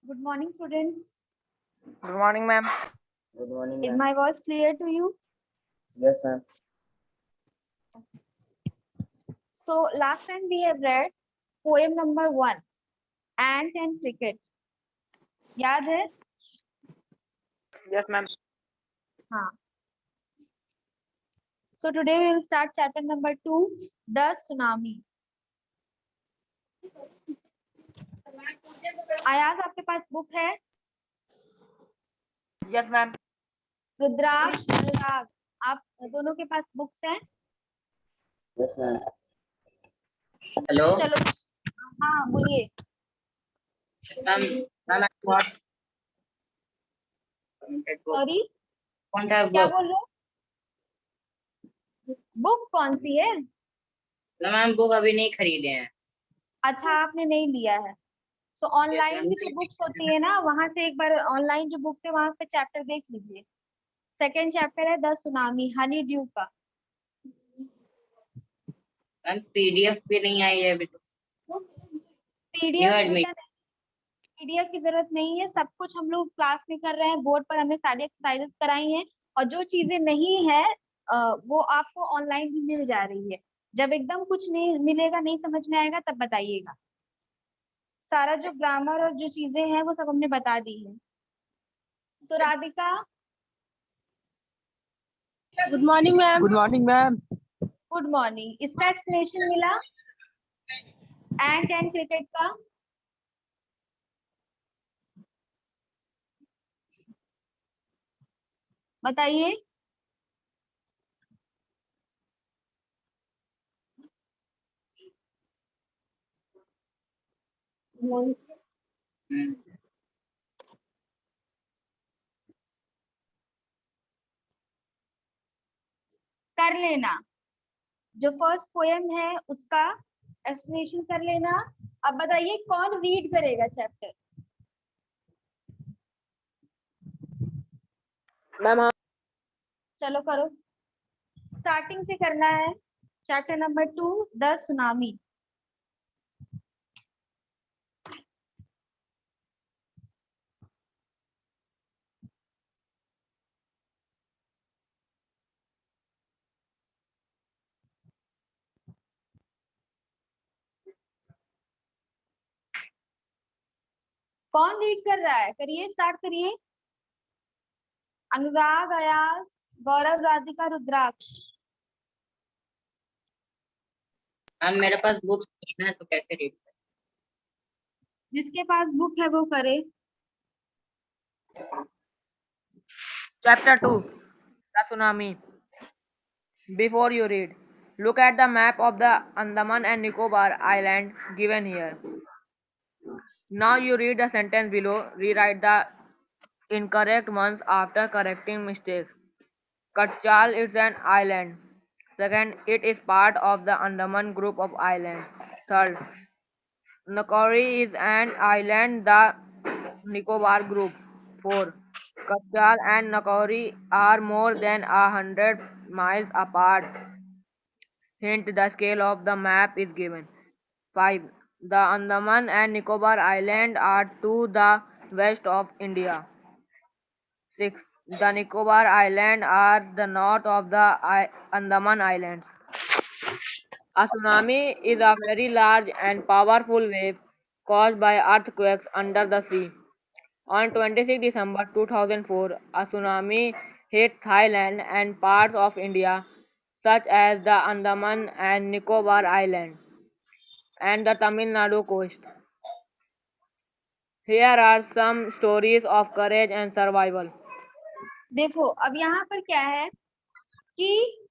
Good morning, students. Good morning, ma'am. Good morning, Is ma'am. my voice clear to you? Yes, ma'am. So last time we have read poem number 1, Ant and Cricket. याद है? Yes, ma'am. हाँ. So today we will start chapter number 2, The Tsunami. आयाज आपके पास book है? Yes, ma'am. रुद्राक्ष, अनुराग, आप दोनों के पास books हैं? Yes, ma'am. Hello. चलो, हाँ बोलिए. Ma'am, ma'am, I got sorry, don't have क्या book. बोल रहे हो? बुक कौन सी है? No, ma'am, बुक अभी नहीं खरीदे हैं. अच्छा, आपने नहीं लिया है. तो ऑनलाइन भी जो बुक्स होती है ना, वहां से एक बार ऑनलाइन जो बुक्स है वहां पे चैप्टर देख लीजिए. सेकंड चैप्टर है द सुनामी, हनी ड्यू का. मैम पीडीएफ भी नहीं आई है अभी तो. पीडीएफ की जरूरत नहीं है. सब कुछ हम लोग क्लास में कर रहे हैं, बोर्ड पर हमने सारी एक्सरसाइजेस कराई हैं. और जो चीजें नहीं है वो आपको ऑनलाइन भी मिल जा रही है. जब एकदम कुछ नहीं मिलेगा, नहीं समझ में आएगा, तब बताइएगा. सारा जो ग्रामर और जो चीजें हैं वो सब हमने बता दी है. So Radhika, good morning ma'am. Good morning, ma'am. Good morning. इसका एक्सप्लेनेशन मिला एंड क्रिकेट का? बताइए. कर लेना. जो फर्स्ट पोएम है उसका एक्सप्लेनेशन कर लेना. अब बताइए कौन रीड करेगा चैप्टर? Ma'am, चलो करो. स्टार्टिंग से करना है. Chapter number 2, the tsunami. कौन रीड कर रहा है? करिए, स्टार्ट करिए. अनुराग, अयास, गौरव, राधिका, रुद्राक्ष. मैम मेरे पास बुक्स नहीं है तो कैसे रीड करें? जिसके पास बुक है वो करे. Chapter 2, The Tsunami. Before you read, look at the map of the Andaman and Nicobar Island given here. Now you read the sentence below. Rewrite the incorrect ones after correcting mistakes. Katchal is an island. Second, it is part of the Andaman group of islands. Third, Nakori is an island, the Nicobar group. 4. Katchal and Nakori are more than 100 miles apart. Hint, the scale of the map is given. 5. The Andaman and Nicobar Islands are to the west of India. 6. The Nicobar Islands are the north of the Andaman Islands. A tsunami is a very large and powerful wave caused by earthquakes under the sea. On 26 December 2004, a tsunami hit Thailand and parts of India, such as the Andaman and Nicobar Islands and the Tamil Nadu coast. Here are some stories of courage and survival. देखो, अब यहाँ पर क्या है कि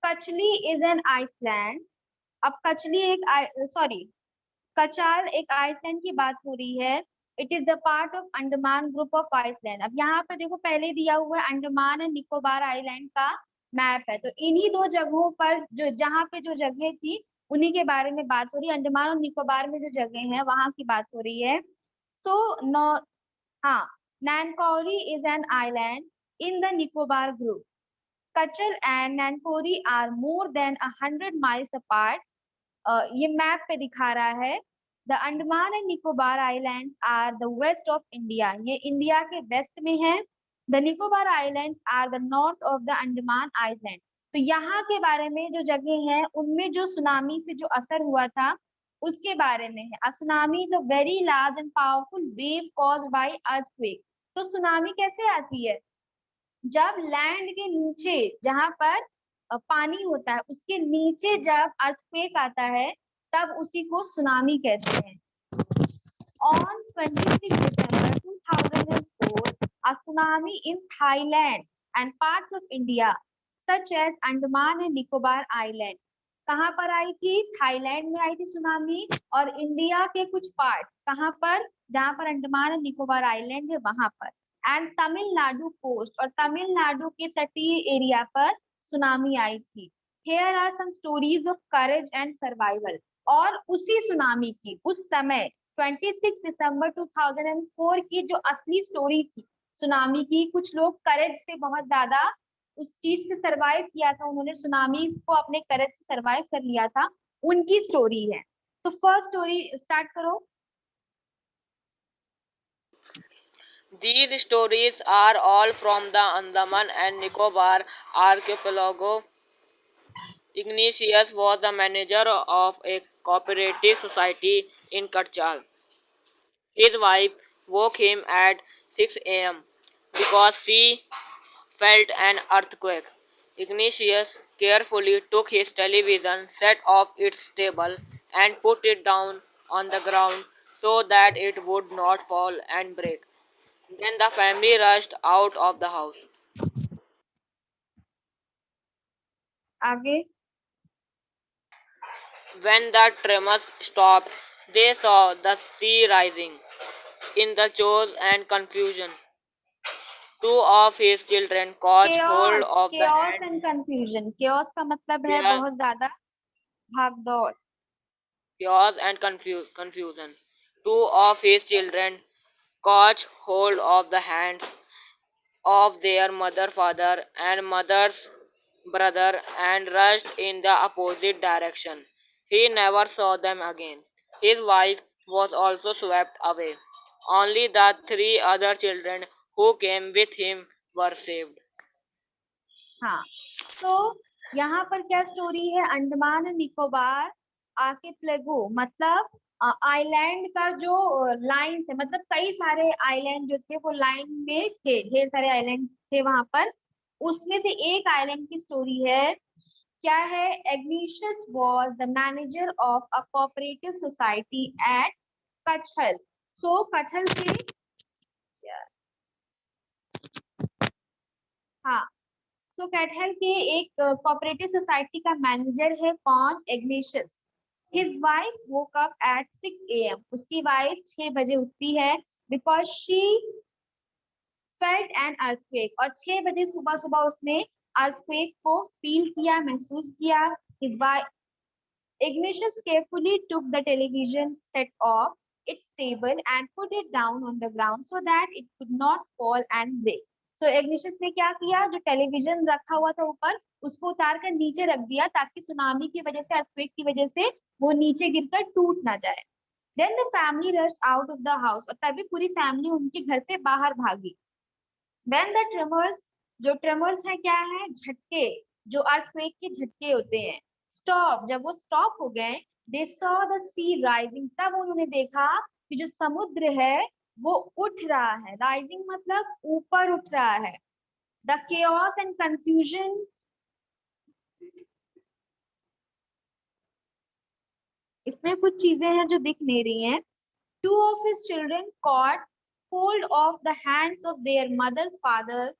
कचली is an Iceland. अब कचली कचाल एक Iceland की बात हो रही है. It is the part of Andaman group of island. अब यहाँ पे देखो, पहले दिया हुआ है अंडमान एंड निकोबार आइलैंड का मैप है. तो इन्हीं दो जगहों पर जो जहाँ पे जो जगह थी उन्हीं के बारे में बात हो रही है. अंडमान और निकोबार में जो जगह है वहां की बात हो रही है. सो नो, हाँ, Nancowry is an island in the Nicobar group. Katchal and Nancowry are more than 100 miles apart. ये मैप पे दिखा रहा है. The Andaman and Nicobar islands are the west of India, ये इंडिया के वेस्ट में है। The Nicobar islands are the north of the Andaman island. तो यहाँ के बारे में जो जगह है उनमें जो सुनामी से जो असर हुआ था उसके बारे में है। अ tsunami is a very large and powerful wave caused by earthquake. तो सुनामी कैसे आती है? जब लैंड के नीचे जहां पर पानी होता है उसके नीचे जब अर्थक्वेक आता है तब उसी को सुनामी कहते हैं। On 26 December 2004, a tsunami in Thailand and parts of India, such as Andaman and Nicobar Island, कहाँ पर आई थी? थाईलैंड में आई थी सुनामी, और इंडिया के कुछ पार्ट्स कहाँ पर, जहाँ पर अंडमान और निकोबार आइलैंड है वहां पर, एंड तमिलनाडु कोस्ट, और तमिलनाडु के तटीय एरिया पर सुनामी आई थी। Here are some stories of courage and survival। और उसी सुनामी की उस समय 26 दिसंबर 2004 की जो असली स्टोरी थी सुनामी की, कुछ लोग करेज से बहुत ज्यादा उस चीज से सरवाइव किया था, उन्होंने सुनामी को अपने करेज से सरवाइव कर लिया था, उनकी स्टोरी है। तो फर्स्ट स्टोरी स्टार्ट करो। These stories are all from the Andaman and Nicobar archipelago. Ignatius was the manager of a cooperative society in Karchal. His wife woke him at 6 a.m. because she felt an earthquake. Ignatius carefully took his television set off its table and put it down on the ground so that it would not fall and break. Then the family rushed out of the house. आगे। When the tremors stopped, they saw the sea rising. In the chores and confusion, two of his children caught hold chaos, of the chaos hand. And confusion. Chaos का मतलब है Chaos बहुत ज्यादा भाग दौड़। and confusion. Two of his children caught hold of the hands of their father, and mother's brother and rushed in the opposite direction. He never saw them again. His wife was also swept away. Only the three other children who came with him were saved. हाँ, तो यहाँ पर क्या story है? Andaman and Nicobar archipelago मतलब island का जो line है, मतलब कई सारे आइलैंड जो थे वो लाइन में थे, ढेर सारे आइलैंड थे वहां पर। उसमें से एक आइलैंड की स्टोरी है। क्या है? Ignatius was the manager of a cooperative society at Katchal. So Katchal से, हाँ, सो कैटहल के एक कोऑपरेटिव सोसाइटी का मैनेजर है कौन? Igneous. His wife woke up at 6 AM, उसकी वाइफ 6 बजे उठती है, because she felt an earthquake, और 6 बजे सुबह सुबह उसने अर्थक्वेक को फील किया, महसूस किया। His wife Ignatius carefully took the television set off its table and put it down on the ground so that it could not fall and break. So Ignatius ने क्या किया? जो टेलीविजन रखा हुआ था ऊपर, उसको उतार कर नीचे रख दिया ताकि सुनामी की वजह से, अर्थक्वेक की वजह से वो नीचे गिरकर टूट ना जाए। Then the family rushed out of the house, और तभी पूरी फैमिली उनके घर से बाहर भागी। When the tremors, जो ट्रेमर्स है क्या है? झटके, जो अर्थक्वेक के झटके होते हैं। स्टॉप, जब वो स्टॉप हो गए, they saw the sea rising, तब उन्होंने देखा कि जो समुद्र है वो उठ रहा है। राइजिंग मतलब ऊपर उठ रहा है। द केओस एंड कंफ्यूजन, इसमें कुछ चीजें हैं जो दिख नहीं रही हैं। Two of his children caught hold of the hands of their mother's father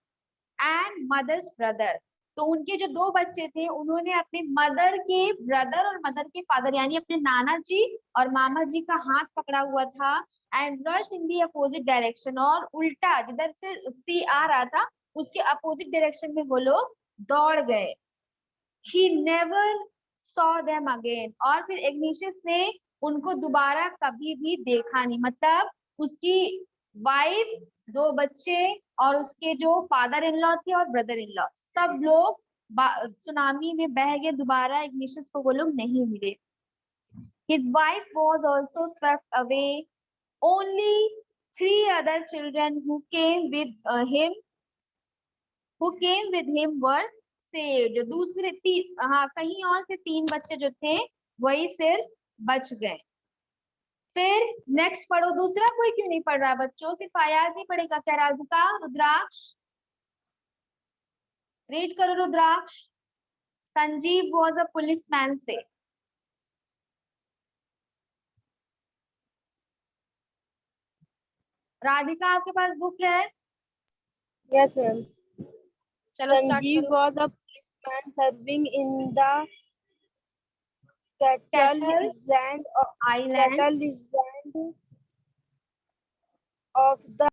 and mother's brother. तो उनके जो दो बच्चे थे उन्होंने अपने मदर के ब्रदर और मदर के फादर यानी अपने नाना जी और मामा जी का हाथ पकड़ा हुआ था। And rushed in the opposite direction, और उल्टा जिधर से सी आ रहा था उसके अपोजिट डायरेक्शन में वो लोग दौड़ गए। He never saw them again, और फिर इग्निशियस ने उनको दोबारा कभी भी देखा नहीं। मतलब उसकी वाइफ, दो बच्चे और उसके जो फादर इन लॉ थे और ब्रदर इन लॉ, सब लोग सुनामी में बह गए। दोबारा इग्निशियस को वो लोग नहीं मिले। His wife was also swept away. Only 3 other children who came with him were saved. जो दूसरे हाँ कहीं और से 3 बच्चे जो थे वही सिर्फ बच गए। फिर नेक्स्ट पढ़ो, दूसरा कोई क्यों नहीं पढ़ रहा बच्चों? सिर्फ अयाज ही पढ़ेगा क्या? राधिका, रुद्राक्ष रीड करो। रुद्राक्ष, संजीव वॉज अ पुलिसमैन से। राधिका आपके पास बुक है? Yes, ma'am. चलो स्टार्ट Sanjeev करो। was a policeman serving in the Cattle Cattle Island Island of the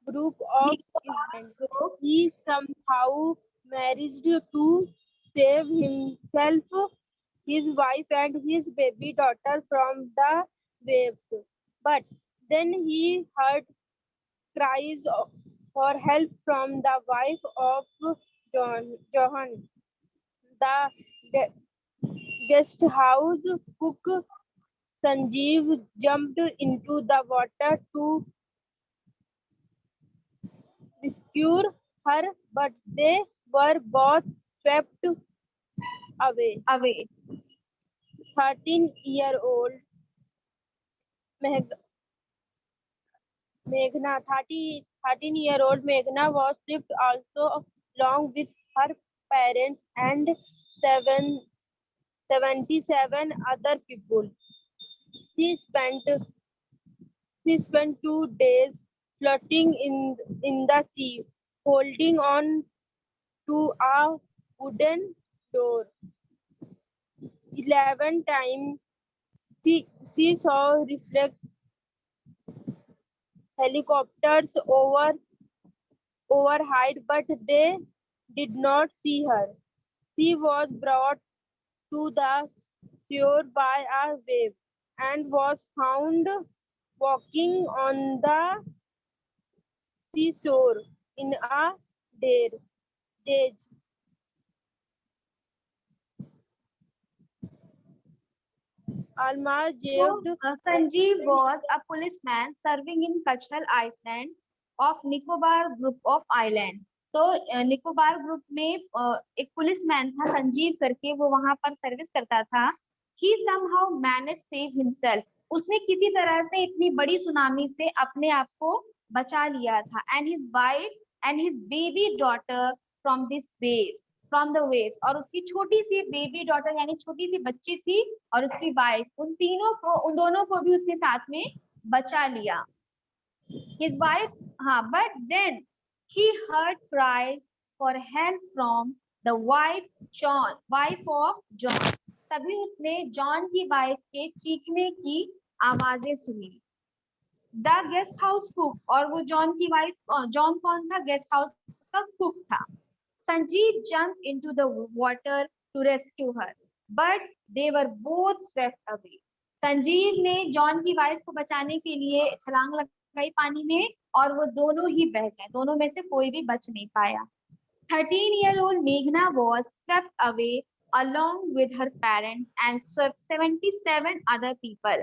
group of islands. group. He somehow managed to save himself, his wife, and his baby daughter from the waves. But then he heard cries for help from the wife of Johan, the guest house cook. Sanjeev jumped into the water to rescue her, but they were both swept away. 13-year-old Meghna was swept also along with her parents and 77 other people. She spent 2 days floating in the sea, holding on to a wooden door. 11 times she saw reflect helicopters overhead, but they did not see her. She was brought to the shore by a wave and was found walking on the seashore in a daze. Alma So, saved Sanjeev was a policeman serving in Catchal Island of Nicobar group of islands. तो Nicobar group में एक policeman था संजीव करके, वो वहां पर service करता था। He somehow managed save himself. उसने किसी तरह से इतनी बड़ी सुनामी से अपने आप को बचा लिया था। And his wife and his baby daughter from this waves. From the waves, और उसकी छोटी सी बेबी डॉटर यानी छोटी सी बच्ची थी और उसकी वाइफ, उन दोनों को भी उसने साथ में बचा लिया। His wife, हाँ, but then he heard cries for help from the wife of John. तभी उसने जॉन की वाइफ के चीखने की आवाजें सुनी। द गेस्ट हाउस कुक, और वो जॉन की वाइफ, जॉन कौन था? गेस्ट हाउस का कुक था। Sanjeev jumped into the water to rescue her, but they were both swept away. Sanjeev ने जॉन की वाइफ को बचाने के लिए छलांग लगाई पानी में और वो दोनों ही बह गए, दोनों में से कोई भी बच नहीं पाया। 13-year-old Meghna was swept away along with her parents and 77 other people.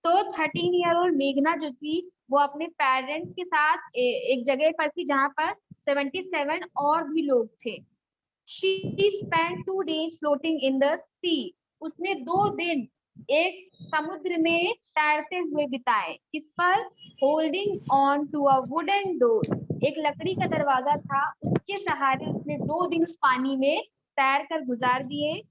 तो 13-year-old मेघना जो थी वो अपने पेरेंट्स के साथ एक जगह पर थी जहां पर 77 और भी लोग थे। She spent 2 days floating in the sea. उसने 2 दिन एक समुद्र में तैरते हुए बिताए। किस पर? Holding on to a wooden door. एक लकड़ी का दरवाजा था, उसके सहारे उसने 2 दिन उस पानी में तैर कर गुजार दिए।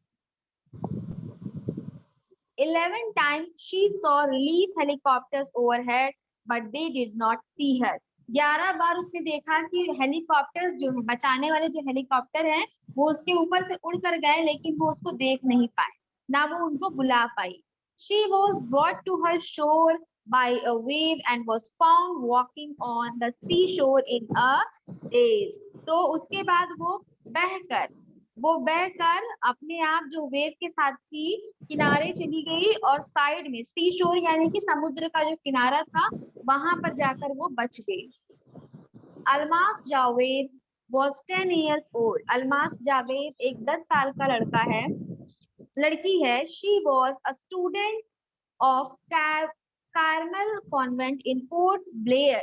11 times she saw relief helicopters overhead, but they did not see her. 11 बार उसने देखा कि हेलीकॉप्टर्स जो है, बचाने वाले जो हेलीकॉप्टर हैं, वो उसके ऊपर से उड़ कर गए, लेकिन वो उसको देख नहीं पाए, ना वो उनको बुला पाई। She was brought to her shore by a wave and was found walking on the seashore in a daze. तो उसके बाद वो बहकर अपने आप जो वेव के साथ थी किनारे चली गई और साइड में सी शोर यानी कि समुद्र का जो किनारा था वहां पर जाकर वो बच गई। Almas Javed was 10 years old. Almas Javed एक 10 साल का लड़की है. She was a student of Carmel Convent in Port Blair,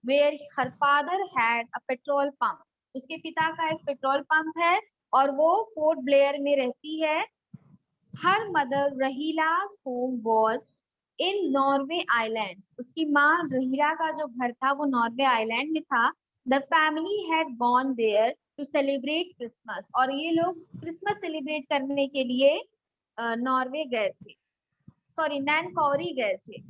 where her father had a petrol pump. उसके पिता का एक पेट्रोल पंप है और वो पोर्ट ब्लेयर में रहती है. Her mother Rahila's home was in Norway Islands. उसकी माँ रहीला का जो घर था वो नॉर्वे आइलैंड में था. The family had gone there to celebrate Christmas. और ये लोग क्रिसमस सेलिब्रेट करने के लिए नॉर्वे गए थे. सॉरी, नैनकॉरी गए थे.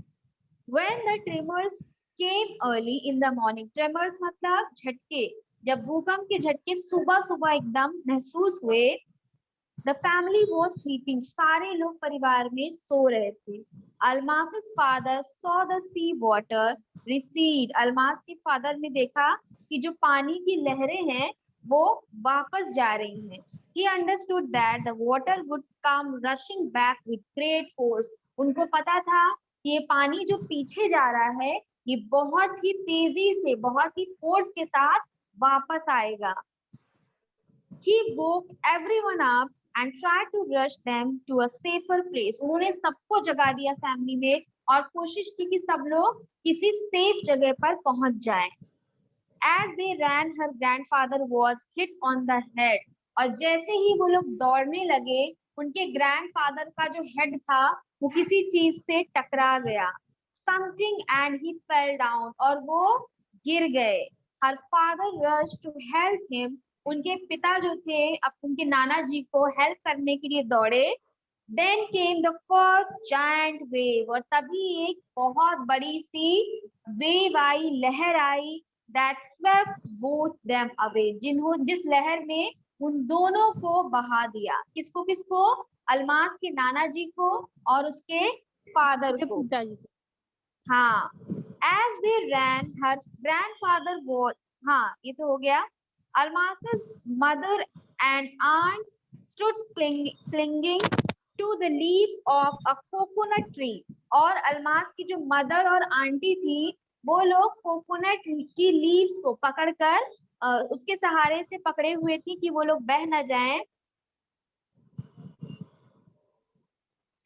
When the tremors came early in the morning. Tremors मतलब झटके. जब भूकंप के झटके सुबह सुबह एकदम महसूस हुए. The family was sleeping. सारे लोग परिवार में सो रहे थे. Almas's father saw the sea water recede. Almas के फादर ने देखा कि जो पानी की लहरें हैं वो वापस जा रही हैं. He understood that the water would come rushing back with great force. उनको पता था कि ये पानी जो पीछे जा रहा है ये बहुत ही तेजी से, बहुत ही फोर्स के साथ वापस आएगा. He woke everyone up and tried to rush them to a safer place. उन्होंने सबको जगा दिया फैमिली में और कोशिश की कि सब लोग किसी सेफ जगह पर पहुंच जाएं. As they ran, her grandfather was hit on the head. और जैसे ही वो लोग दौड़ने लगे उनके ग्रैंडफादर का जो हेड था वो किसी चीज से टकरा गया. Something and he fell down. और वो गिर गए. Her father rushed to help him. उनके पिता जो थे अब उनके नाना जी को हेल्प करने के लिए दौड़े. Then came the first giant wave. और तभी एक बहुत बड़ी सी वेव आई, लहर आई. That swept both them away. जिस लहर ने उन दोनों को बहा दिया. किसको किसको? अलमास के नाना जी को और उसके फादर को. हाँ. As they ran, her grandfather was, हाँ ये तो हो गया. Almas's mother and aunt stood clinging to the leaves of a coconut tree. और अलमास की जो मदर और आंटी थी वो लोग कोकोनट की लीव्स को पकड़कर उसके सहारे से पकड़े हुए थी कि वो लोग बह न जाएं.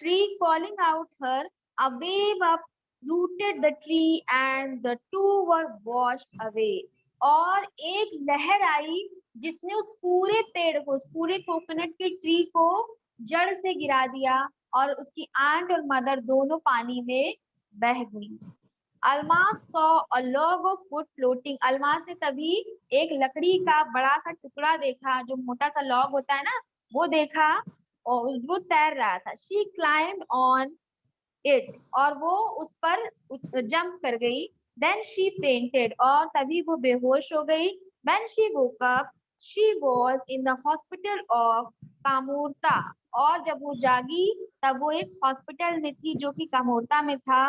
Tree calling out her, a wave uprooted the tree and the two were washed away. और एक लहर आई जिसने उस पूरे पेड़ को, उस पूरे कोकोनट के ट्री को जड़ से गिरा दिया और उसकी आंट और मदर दोनों पानी में बह गई. Almas saw a log of wood floating. Almas ने तभी एक लकड़ी का बड़ा सा टुकड़ा देखा, जो मोटा सा लॉग होता है ना, वो देखा और वो तैर रहा था. She climbed on it. और वो उस पर जंप कर गई. Then she fainted. और तभी वो बेहोश हो गई. When she woke up, she was in the hospital of कामोरता. और जब वो जागी तब वो एक हॉस्पिटल में थी जो कि कामोरता में था.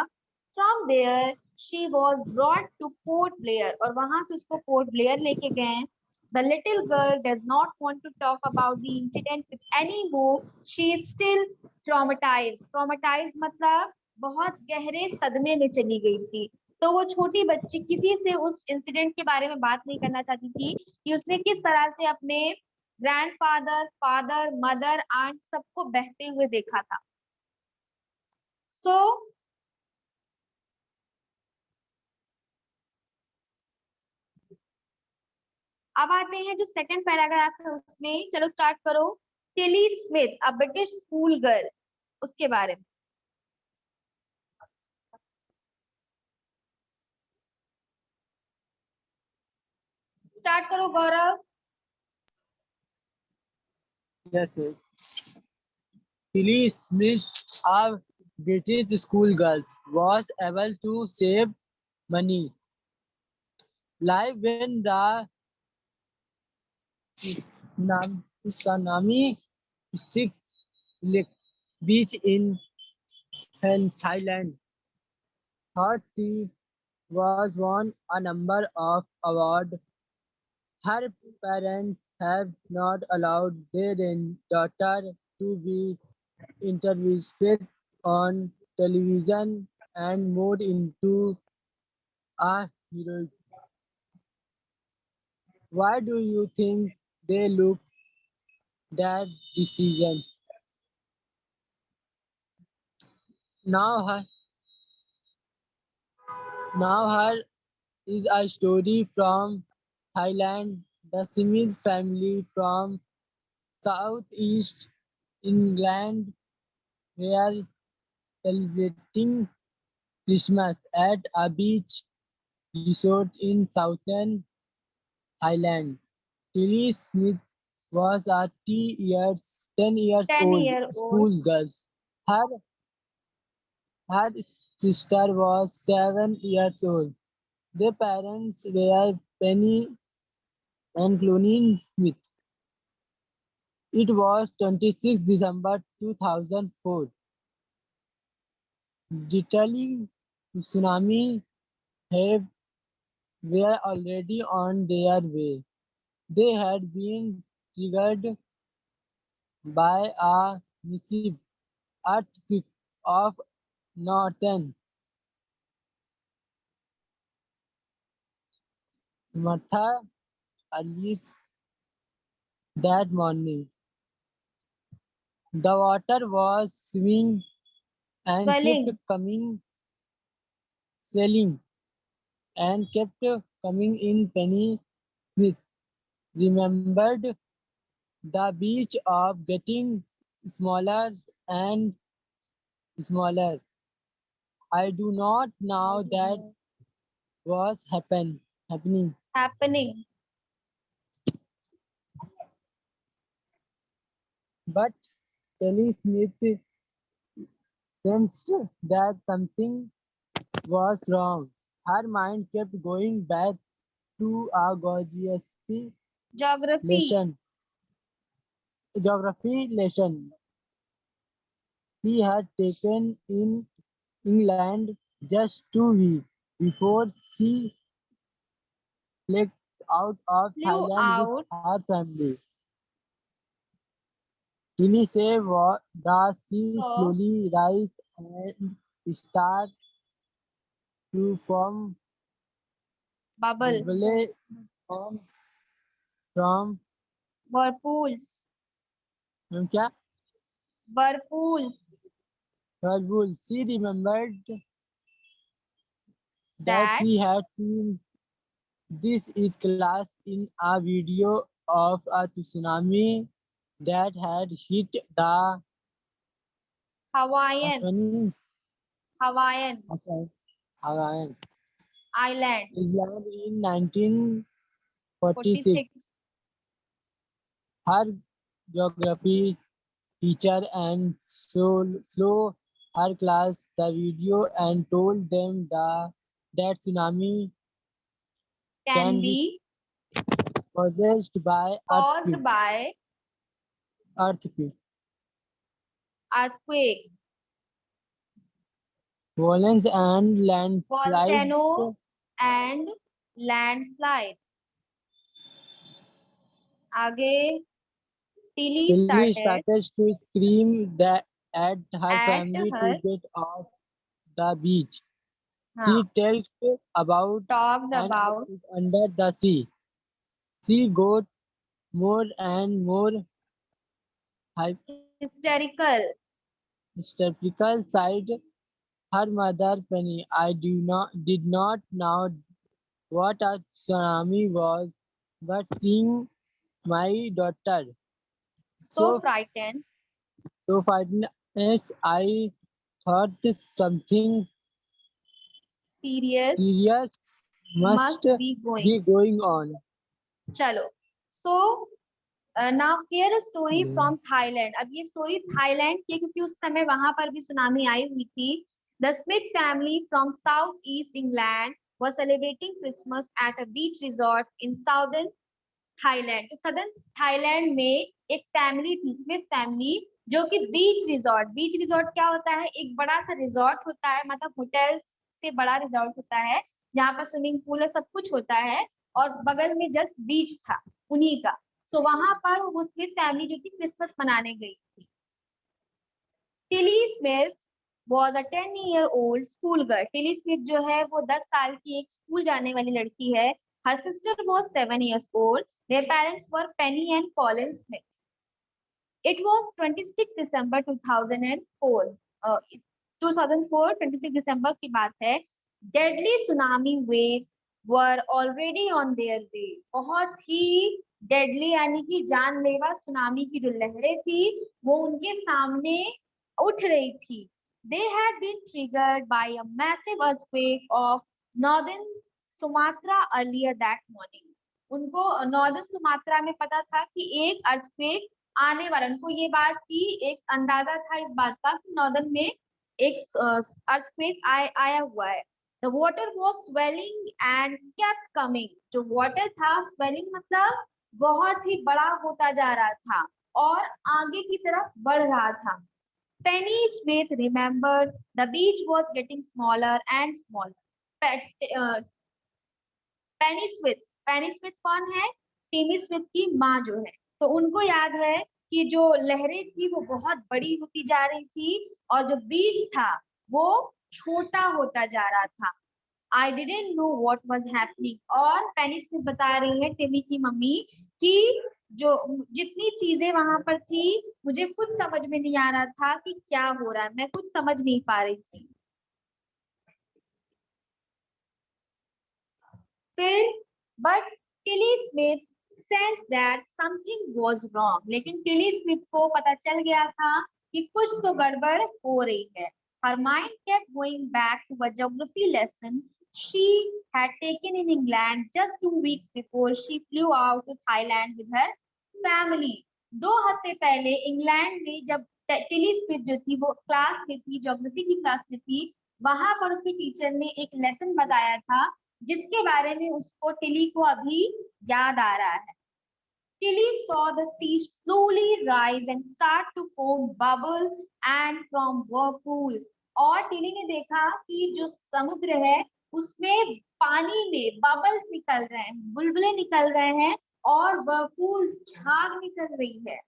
From there she was brought to Port Blair. और वहां से उसको पोर्ट ब्लेयर लेके गए. The little girl does not want to talk about the incident with any more. She is still traumatized. Traumatized मतलब बहुत गहरे सदमे में चली गई थी. तो वो छोटी बच्ची किसी से उस इंसिडेंट के बारे में बात नहीं करना चाहती थी कि उसने किस तरह से अपने ग्रैंडफादर, फादर, मदर, आंट सबको बहते हुए देखा था. So अब आते हैं जो सेकंड पैराग्राफ है उसमें. चलो स्टार्ट करो. Tilly Smith, a British school girl, उसके बारे में स्टार्ट करो गौरव. Yes, yes. Tilly Smith, a British schoolgirl, was able to save money. Live when the tsunami strikes beach in Thailand. Thought she was won a number of awards. Her parents have not allowed their daughter to be interviewed on television and moved into a heroic. Why do you think they look that decision? Now her, now her is a story from Thailand. The Smith family from southeast England were celebrating Christmas at a beach resort in southern Thailand. Tilly Smith was a 10 years 10 old year old. schoolgirl. Her, her sister was 7 years old. Their parents were Penny and Clooney Smith. It was 26 December 2004. Detailing tsunami have were already on their way. They had been triggered by a massive earthquake of northern Sumatra early that morning. The water was swimming and kept Swelling. coming, swelling and kept coming in. Penny Smith remembered the beach of getting smaller and smaller. I do not know that was happening, Happening. but Kelly Smith sensed that something was wrong. Her mind kept going back to a Geography. lesson, geography lesson she had taken in England just 2 weeks before she fled out of Flew Thailand with out. her family. Tilly said the sea So slowly rise and start to form bubble. bubble from from Whirlpools. क्या Whirlpools. whirlpool. She remembered that That she had seen this is class in a video of a tsunami that had hit the Hawaiian. Ashwani Hawaiian Hawaiian island. Island in 1946. 46. Her geography teacher and slow her class the video and told them that tsunami Can can be be possessed by caused by earthquake, earthquakes, violence and landslides. volcanoes, and landslides. आगे Tilly Tilly started started to scream that at her at family to her, get off the beach. हाँ, She talked about talked an about earthquake under the sea. She got more and more hysterical. hysterical side. Her mother Penny, I did not know what a tsunami was, but seeing my daughter So so frightened, so frightened, I thought something serious, serious must must be be going. going on. चलो. So now hear a story from Thailand. अब ये story Thailand की है, क्योंकि उस समय वहां पर भी सुनामी आई हुई थी. The Smith family from southeast England was celebrating Christmas at a beach resort in southern Thailand. तो सदर्न थाईलैंड में एक फैमिली थी, स्मिथ फैमिली, जो कि बीच रिजॉर्ट क्या होता है, एक बड़ा सा रिजॉर्ट होता है, मतलब होटल से बड़ा रिजॉर्ट होता है जहाँ पर स्विमिंग पूल और सब कुछ होता है, और बगल में जस्ट बीच था उन्हीं का. सो वहां पर वो स्मिथ फैमिली जो थी क्रिसमस मनाने गई थी. Tilly Smith was a 10-year-old school girl. Tilly Smith जो है वो 10 साल की एक स्कूल जाने वाली लड़की है. Her sister was 7 years old. Their parents were Penny and Colin Smith. It was 26 December 2004. 2004 26 December की बात है. Deadly tsunami waves were already on their way. बहुत ही deadly यानी कि जानलेवा सुनामी की जो लहरें थी वो उनके सामने उठ रही थी. They had been triggered by a massive earthquake of northern Sumatra earlier that morning. उनको नॉर्दर्न सुमात्रा में पता था कि एक अर्थक्वेक आने वाला. उनको ये बात की एक अंदाजा था इस बात का कि नॉर्दर्न में एक अर्थक्वेक आया हुआ है. The water was swelling and kept coming. जो water था swelling मतलब बहुत ही बड़ा होता जा रहा था और आगे की तरफ बढ़ रहा था. Penny Smith remembered the beach was getting smaller and smaller. Penney Smith कौन है? टिमी स्मिथ की माँ जो है. तो उनको याद है कि जो लहरें थी वो बहुत बड़ी होती जा रही थी और जो बीच था वो छोटा होता जा रहा था. I didn't know what was happening. और पेनी स्मिथ बता रही है टिमी की मम्मी कि जो जितनी चीजें वहां पर थी मुझे कुछ समझ में नहीं आ रहा था कि क्या हो रहा है. मैं कुछ समझ नहीं पा रही थी. फिर but Tilly Smith sense that something was wrong. लेकिन टिली स्मिथ को पता चल गया था कि कुछ तो गड़बड़ हो रही है. Her mind kept going back to a geography lesson she had taken in England just 2 weeks before she flew out to Thailand with her family. 2 हफ्ते पहले इंग्लैंड में जब टिली स्मिथ जो थी वो क्लास में थी, ज्योग्राफी की क्लास में थी, वहां पर उसके टीचर ने एक लेसन बताया था जिसके बारे में उसको टिली को अभी याद आ रहा है. Tilly saw the sea slowly rise and start to foam, bubble and from whirlpools. और टिली ने देखा कि जो समुद्र है उसमें पानी में बबल्स निकल रहे हैं, बुलबुले निकल रहे हैं और whirlpools झाग निकल रही है.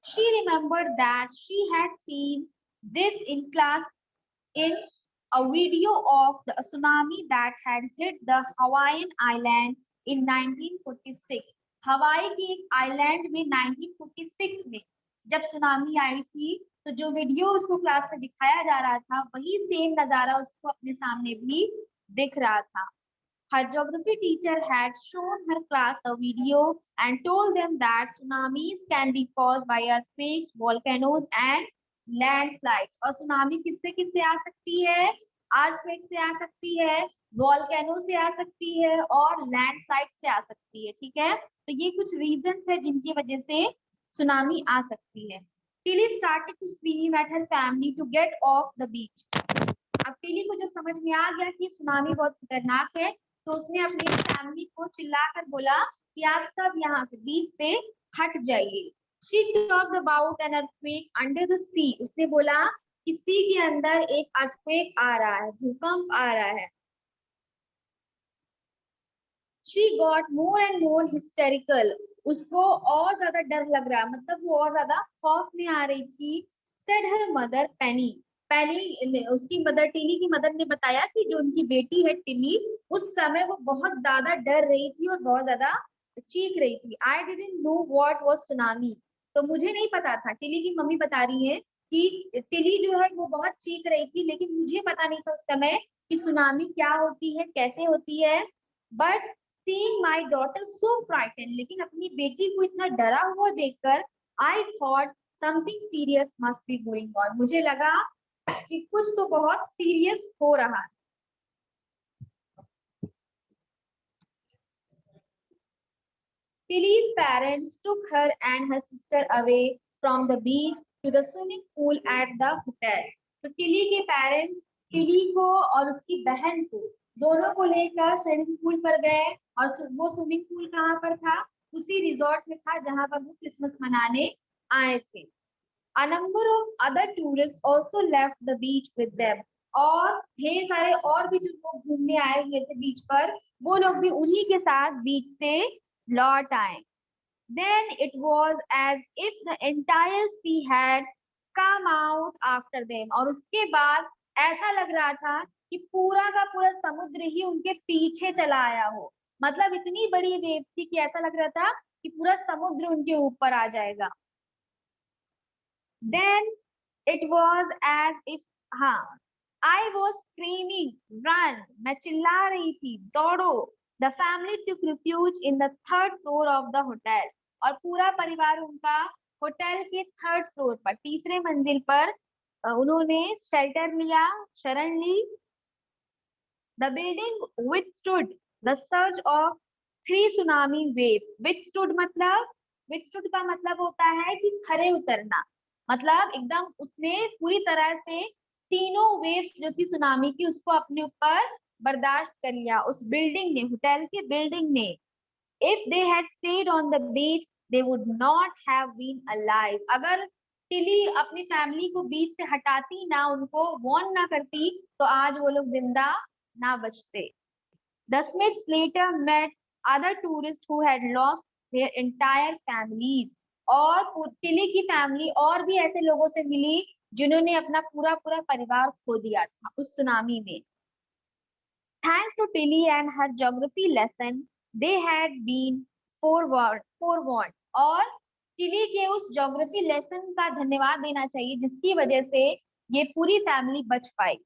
She remembered that she had seen this in class in a video of the tsunami that had hit the Hawaiian island in 1946. हवाई की एक आइलैंड में 1946 में जब सुनामी आई थी तो जो वीडियो उसको क्लास में दिखाया जा रहा था वही सेम नजारा उसको अपने सामने भी दिख रहा था. Her geography teacher had shown her class the video and told them that tsunamis can be caused by earthquakes, volcanoes and landslides. और सुनामी किससे किससे आ सकती है? अर्थक्वेक से आ सकती है, वॉल्केनो से आ सकती है और लैंडस्लाइड से आ सकती है. ठीक है, तो ये कुछ रीजंस है जिनकी वजह से सुनामी आ सकती है. Tilly started to scream at her family to get off the beach. अब टिली को जब समझ में आ गया कि सुनामी बहुत खतरनाक है तो उसने अपनी फैमिली को चिल्लाकर बोला कि आप सब यहाँ से बीच से हट जाइए. She talked about an earthquake under the sea. उसने बोला कि सी के अंदर एक earthquake आ रहा है, भूकंप आ रहा है. She got more and more hysterical. उसको और ज्यादा डर लग रहा, मतलब वो और ज्यादा खौफ में आ रही थी. Said her mother Penny. पेनी उसकी मदर टिली की मदर ने बताया कि जो उनकी बेटी है टिली उस समय वो बहुत ज्यादा डर रही थी और बहुत ज्यादा चीख रही थी. I didn't know what was tsunami. तो मुझे नहीं पता था. टिली की मम्मी बता रही है कि टिली जो है वो बहुत चीख रही थी लेकिन मुझे पता नहीं था उस समय कि सुनामी क्या होती है, कैसे होती है. But seeing my daughter so frightened, लेकिन अपनी बेटी को इतना डरा हुआ देखकर I thought something serious must be going on. मुझे लगा कि कुछ तो बहुत सीरियस हो रहा है. Tilly's parents took her and her sister away from the beach to the swimming pool at the hotel. तो टिली के पेरेंट्स टिली को और उसकी बहन को दोनों को लेकर स्विमिंग पूल पर गए और वो स्विमिंग पूल कहाँ पर था? उसी रिजॉर्ट में था जहाँ पर वो क्रिसमस मनाने आए थे. A number of other tourists also left the beach with them. और ढेर सारे और भी जो लोग घूमने आए हुए थे बीच पर वो लोग भी उन्हीं के साथ बीच से लौट आए. Then it was as if the entire sea had come out after them. और उसके बाद ऐसा लग रहा था कि पूरा का पूरा समुद्र ही उनके पीछे चला आया हो। मतलब इतनी बड़ी वेव थी कि ऐसा लग रहा था कि पूरा समुद्र उनके ऊपर आ जाएगा। Then it was as if, हाँ, I was screaming, run, मैं चिल्ला रही थी, दौड़ो। The family took refuge in the third floor of the hotel, और पूरा परिवार उनका होटल के थर्ड फ्लोर पर, तीसरे मंजिल पर उन्होंने शेल्टर लिया, शरण ली। The building withstood the surge of 3 tsunami waves. Withstood का मतलब होता है कि खरे उतरना, मतलब एकदम उसने पूरी तरह से तीनों वेव्स जो थी सुनामी की उसको अपने ऊपर बर्दाश्त कर लिया उस बिल्डिंग ने, होटल की बिल्डिंग ने। If they had stayed on the beach, they would not have been alive. अगर टिली अपनी फैमिली को बीच से हटाती ना, उनको वार्न ना करती, तो आज वो लोग जिंदा ना बचते। The Smiths later met other tourists who had lost their entire families. और टिली की फैमिली और भी ऐसे लोगों से मिली जिन्होंने अपना पूरा पूरा परिवार खो दिया था उस सुनामी में। Thanks to Tilly and her geography lesson, they had been forewarned. और टिली के उस ज्योग्राफी लेसन का धन्यवाद देना चाहिए जिसकी वजह से ये पूरी फैमिली बच पाई।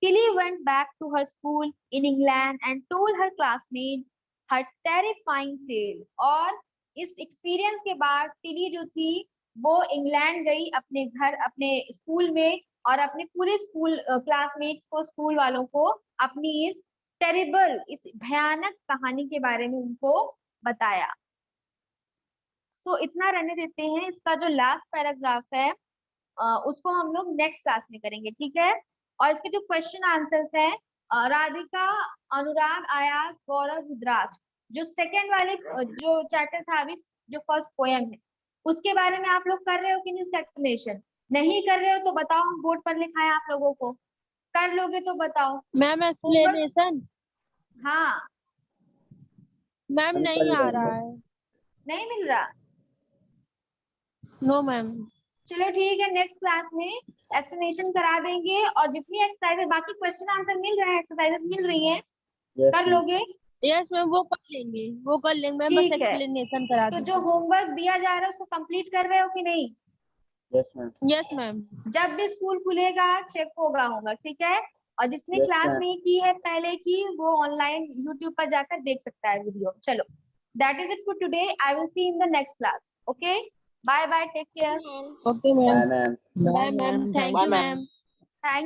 Tilly went back to her school in England and told her classmates her terrifying tale. और इस एक्सपीरियंस के बाद टिली जो थी वो इंग्लैंड गई अपने घर, अपने स्कूल में, और अपने पूरे स्कूल क्लासमेट्स को, स्कूल वालों को अपनी इस टेरिबल, इस भयानक कहानी के बारे में उनको बताया। सो इतना रहने देते हैं। इसका जो लास्ट पैराग्राफ है उसको हम लोग नेक्स्ट क्लास में करेंगे, ठीक है। और इसके जो क्वेश्चन आंसर्स हैं, राधिका, अनुराग, आयास, गौरव, रुद्राक्ष, जो सेकंड वाले जो चैप्टर था अभी, जो फर्स्ट पोएम है उसके बारे में आप लोग कर रहे हो कि नहीं उसका एक्सप्लेनेशन? नहीं कर रहे हो तो बताओ, हम बोर्ड पर लिखाएं आप लोगों को। कर लोगे तो बताओ। मैम एक्सप्लेनेशन हाँ, मैम नहीं आ रहा है। नहीं मिल रहा? No ma'am. चलो ठीक है, नेक्स्ट क्लास में एक्सप्लेनेशन करा देंगे। और जितनी एक्सरसाइज, बाकी क्वेश्चन आंसर मिल रहे हैं, एक्सरसाइजेस मिल रही हैं, कर लोगे? यस मैम, वो कर लेंगे मैम, बस ठीक है। एक्सप्लेनेशन करा तो दीजिए। जो होमवर्क दिया जा रहा है उसको कंप्लीट कर रहे हो कि नहीं? Yes ma'am. जब भी स्कूल खुलेगा चेक होगा होमवर्क, ठीक है। और जिसने Yes, क्लास ma'am. नहीं की है पहले की, वो ऑनलाइन यूट्यूब पर जाकर देख सकता है वीडियो। चलो, that is it for today. I will see in the next class. Okay, bye bye, take care. Okay ma'am. Bye, ma'am. Bye ma'am, thank you ma'am. Thank